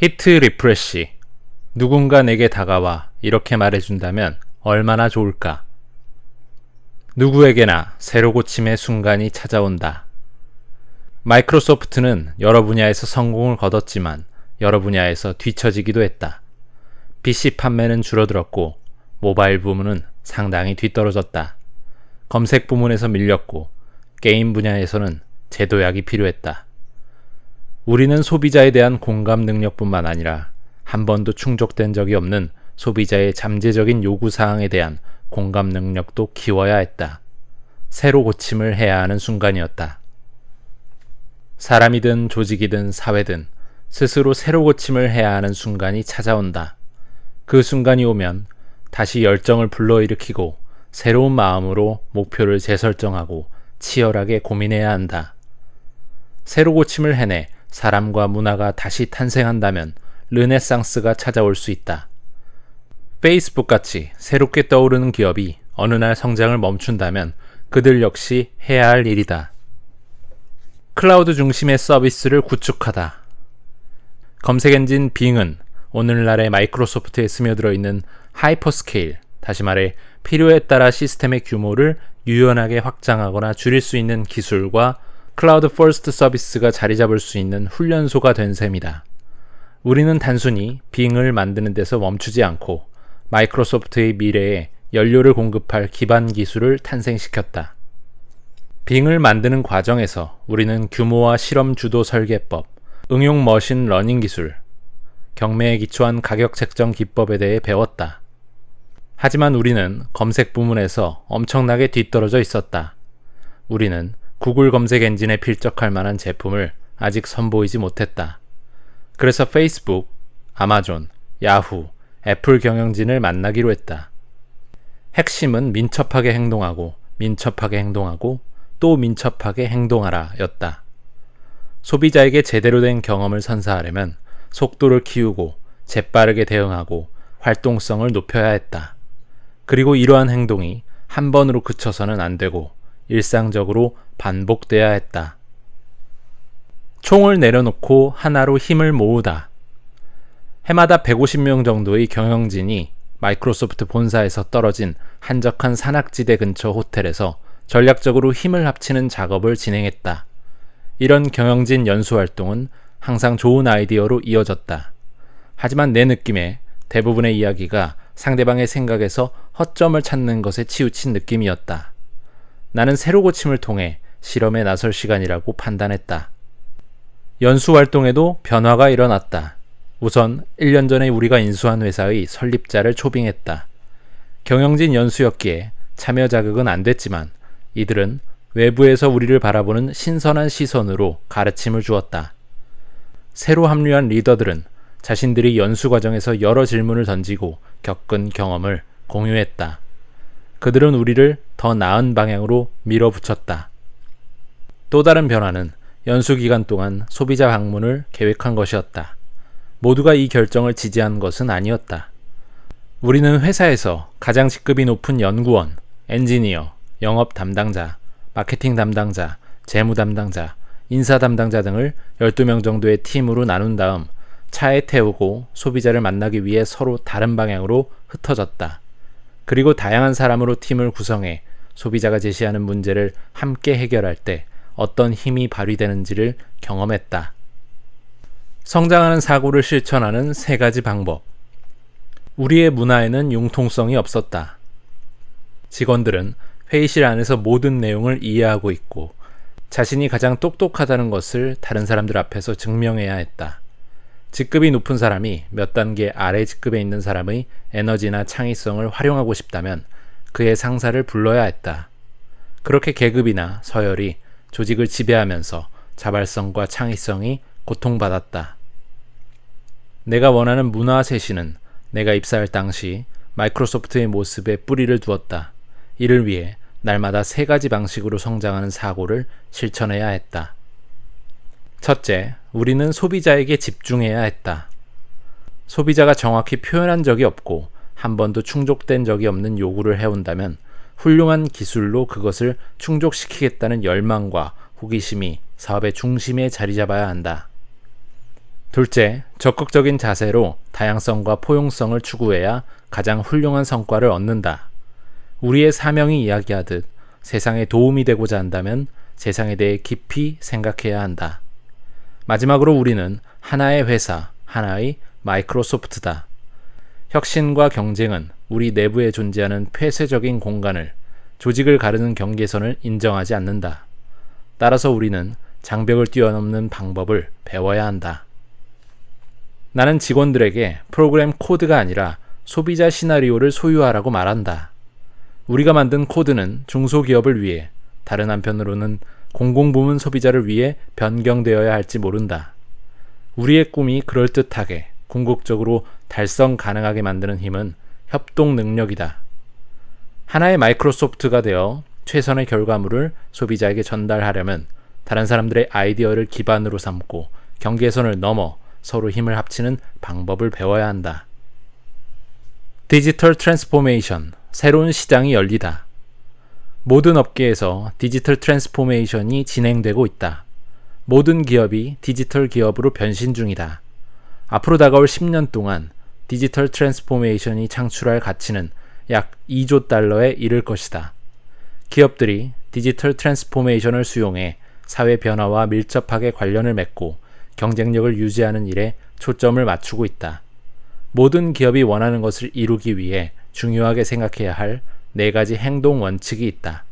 히트 리프레시. 누군가 내게 다가와 이렇게 말해준다면 얼마나 좋을까? 누구에게나 새로 고침의 순간이 찾아온다. 마이크로소프트는 여러 분야에서 성공을 거뒀지만 여러 분야에서 뒤처지기도 했다. PC 판매는 줄어들었고 모바일 부문은 상당히 뒤떨어졌다. 검색 부문에서 밀렸고 게임 분야에서는 제도약이 필요했다. 우리는 소비자에 대한 공감 능력뿐만 아니라 한 번도 충족된 적이 없는 소비자의 잠재적인 요구사항에 대한 공감 능력도 키워야 했다. 새로 고침을 해야 하는 순간이었다. 사람이든 조직이든 사회든 스스로 새로 고침을 해야 하는 순간이 찾아온다. 그 순간이 오면 다시 열정을 불러일으키고 새로운 마음으로 목표를 재설정하고 치열하게 고민해야 한다. 새로 고침을 해내 사람과 문화가 다시 탄생한다면 르네상스가 찾아올 수 있다. 페이스북같이 새롭게 떠오르는 기업이 어느 날 성장을 멈춘다면 그들 역시 해야 할 일이다. 클라우드 중심의 서비스를 구축하다. 검색엔진 빙은 오늘날의 마이크로소프트에 스며들어 있는 하이퍼스케일, 다시 말해 필요에 따라 시스템의 규모를 유연하게 확장하거나 줄일 수 있는 기술과 클라우드 퍼스트 서비스가 자리 잡을 수 있는 훈련소가 된 셈이다. 우리는 단순히 빙을 만드는 데서 멈추지 않고 마이크로소프트의 미래에 연료를 공급할 기반 기술을 탄생시켰다. 빙을 만드는 과정에서 우리는 규모화 실험 주도 설계법, 응용 머신 러닝 기술, 경매에 기초한 가격 책정 기법에 대해 배웠다. 하지만 우리는 검색 부문에서 엄청나게 뒤떨어져 있었다. 우리는 구글 검색 엔진에 필적할 만한 제품을 아직 선보이지 못했다. 그래서 페이스북, 아마존, 야후, 애플 경영진을 만나기로 했다. 핵심은 민첩하게 행동하고 또 민첩하게 행동하라 였다. 소비자에게 제대로 된 경험을 선사하려면 속도를 키우고 재빠르게 대응하고 활동성을 높여야 했다. 그리고 이러한 행동이 한 번으로 그쳐서는 안 되고 일상적으로 반복돼야 했다. 총을 내려놓고 하나로 힘을 모으다. 해마다 150명 정도의 경영진이 마이크로소프트 본사에서 떨어진 한적한 산악지대 근처 호텔에서 전략적으로 힘을 합치는 작업을 진행했다. 이런 경영진 연수활동은 항상 좋은 아이디어로 이어졌다. 하지만 내 느낌에 대부분의 이야기가 상대방의 생각에서 허점을 찾는 것에 치우친 느낌이었다. 나는 새로 고침을 통해 실험에 나설 시간이라고 판단했다. 연수활동에도 변화가 일어났다. 우선 1년 전에 우리가 인수한 회사의 설립자를 초빙했다. 경영진 연수였기에 참여 자격은 안 됐지만 이들은 외부에서 우리를 바라보는 신선한 시선으로 가르침을 주었다. 새로 합류한 리더들은 자신들이 연수 과정에서 여러 질문을 던지고 겪은 경험을 공유했다. 그들은 우리를 더 나은 방향으로 밀어붙였다. 또 다른 변화는 연수 기간 동안 소비자 방문을 계획한 것이었다. 모두가 이 결정을 지지한 것은 아니었다. 우리는 회사에서 가장 직급이 높은 연구원, 엔지니어, 영업 담당자, 마케팅 담당자, 재무 담당자, 인사 담당자 등을 12명 정도의 팀으로 나눈 다음 차에 태우고 소비자를 만나기 위해 서로 다른 방향으로 흩어졌다. 그리고 다양한 사람으로 팀을 구성해 소비자가 제시하는 문제를 함께 해결할 때 어떤 힘이 발휘되는지를 경험했다. 성장하는 사고를 실천하는 3가지 방법. 우리의 문화에는 융통성이 없었다. 직원들은 회의실 안에서 모든 내용을 이해하고 있고 자신이 가장 똑똑하다는 것을 다른 사람들 앞에서 증명해야 했다. 직급이 높은 사람이 몇 단계 아래 직급에 있는 사람의 에너지나 창의성을 활용하고 싶다면 그의 상사를 불러야 했다. 그렇게 계급이나 서열이 조직을 지배하면서 자발성과 창의성이 고통받았다. 내가 원하는 문화 쇄신은 내가 입사할 당시 마이크로소프트의 모습에 뿌리를 두었다. 이를 위해 날마다 3가지 방식으로 성장하는 사고를 실천해야 했다. 첫째, 우리는 소비자에게 집중해야 했다. 소비자가 정확히 표현한 적이 없고 한 번도 충족된 적이 없는 요구를 해온다면 훌륭한 기술로 그것을 충족시키겠다는 열망과 호기심이 사업의 중심에 자리 잡아야 한다. 2. 우리는 소비자에게 집중해야 했다. 소비자가 정확히 표현한 적이 없고 한 번도 충족된 적이 없는 요구를 해온다면 훌륭한 기술로 그것을 충족시키겠다는 열망과 호기심이 사업의 중심에 자리 잡아야 한다. 3. 둘째, 적극적인 자세로 다양성과 포용성을 추구해야 가장 훌륭한 성과를 얻는다. 우리의 사명이 이야기하듯 세상에 도움이 되고자 한다면 세상에 대해 깊이 생각해야 한다. 마지막으로 우리는 하나의 회사, 하나의 마이크로소프트다. 혁신과 경쟁은 우리 내부에 존재하는 폐쇄적인 공간을, 조직을 가르는 경계선을 인정하지 않는다. 따라서 우리는 장벽을 뛰어넘는 방법을 배워야 한다. 나는 직원들에게 프로그램 코드가 아니라 소비자 시나리오를 소유하라고 말한다. 우리가 만든 코드는 중소기업을 위해, 다른 한편으로는 공공부문 소비자를 위해 변경되어야 할지 모른다. 우리의 꿈이 그럴듯하게, 궁극적으로 달성 가능하게 만드는 힘은 협동 능력이다. 하나의 마이크로소프트가 되어 최선의 결과물을 소비자에게 전달하려면 다른 사람들의 아이디어를 기반으로 삼고 경계선을 넘어 서로 힘을 합치는 방법을 배워야 한다. 디지털 트랜스포메이션, 새로운 시장이 열리다. 모든 업계에서 디지털 트랜스포메이션이 진행되고 있다. 모든 기업이 디지털 기업으로 변신 중이다. 앞으로 다가올 10년 동안 디지털 트랜스포메이션이 창출할 가치는 약 2조 달러에 이를 것이다. 기업들이 디지털 트랜스포메이션을 수용해 사회 변화와 밀접하게 관련을 맺고 경쟁력을 유지하는 일에 초점을 맞추고 있다. 모든 기업이 원하는 것을 이루기 위해 중요하게 생각해야 할 4가지 행동 원칙이 있다.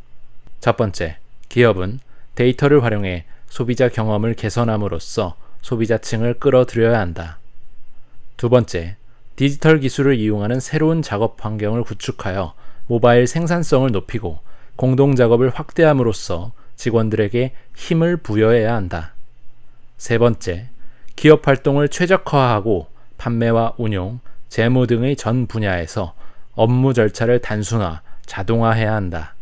첫 번째, 기업은 데이터를 활용해 소비자 경험을 개선함으로써 소비자층을 끌어들여야 한다. 두 번째, 디지털 기술을 이용하는 새로운 작업 환경을 구축하여 모바일 생산성을 높이고 공동 작업을 확대함으로써 직원들에게 힘을 부여해야 한다. 세 번째, 기업 활동을 최적화하고 판매와 운용, 재무 등의 전 분야에서 업무 절차를 단순화, 자동화해야 한다.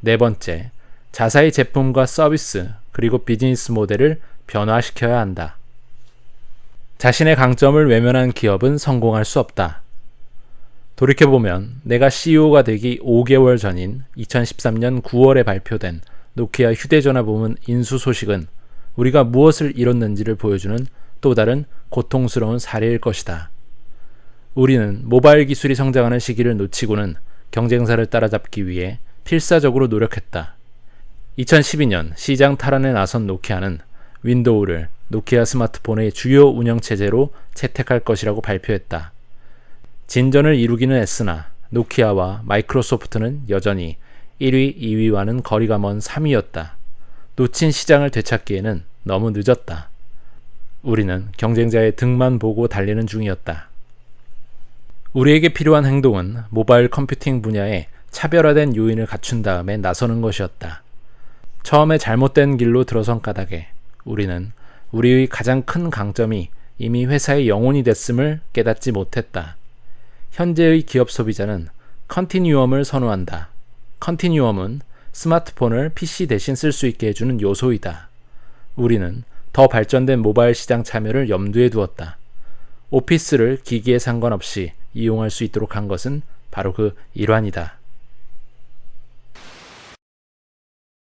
네 번째, 자사의 제품과 서비스 그리고 비즈니스 모델을 변화시켜야 한다. 자신의 강점을 외면한 기업은 성공할 수 없다. 돌이켜보면 내가 CEO가 되기 5개월 전인 2013년 9월에 발표된 노키아 휴대전화 부문 인수 소식은 우리가 무엇을 이뤘는지를 보여주는 또 다른 고통스러운 사례일 것이다. 우리는 모바일 기술이 성장하는 시기를 놓치고는 경쟁사를 따라잡기 위해 필사적으로 노력했다. 2012년 시장 탈환에 나선 노키아는 윈도우를 노키아 스마트폰의 주요 운영체제로 채택할 것이라고 발표했다. 진전을 이루기는 애쓰나 노키아와 마이크로소프트는 여전히 1위, 2위와는 거리가 먼 3위였다. 놓친 시장을 되찾기에는 너무 늦었다. 우리는 경쟁자의 등만 보고 달리는 중이었다. 우리에게 필요한 행동은 모바일 컴퓨팅 분야에 차별화된 요인을 갖춘 다음에 나서는 것이었다. 처음에 잘못된 길로 들어선 까닭에 우리는 우리의 가장 큰 강점이 이미 회사의 영혼이 됐음을 깨닫지 못했다. 현재의 기업 소비자는 컨티뉴엄을 선호한다. 컨티뉴엄은 스마트폰을 PC 대신 쓸 수 있게 해주는 요소이다. 우리는 더 발전된 모바일 시장 참여를 염두에 두었다. 오피스를 기기에 상관없이 이용할 수 있도록 한 것은 바로 그 일환이다.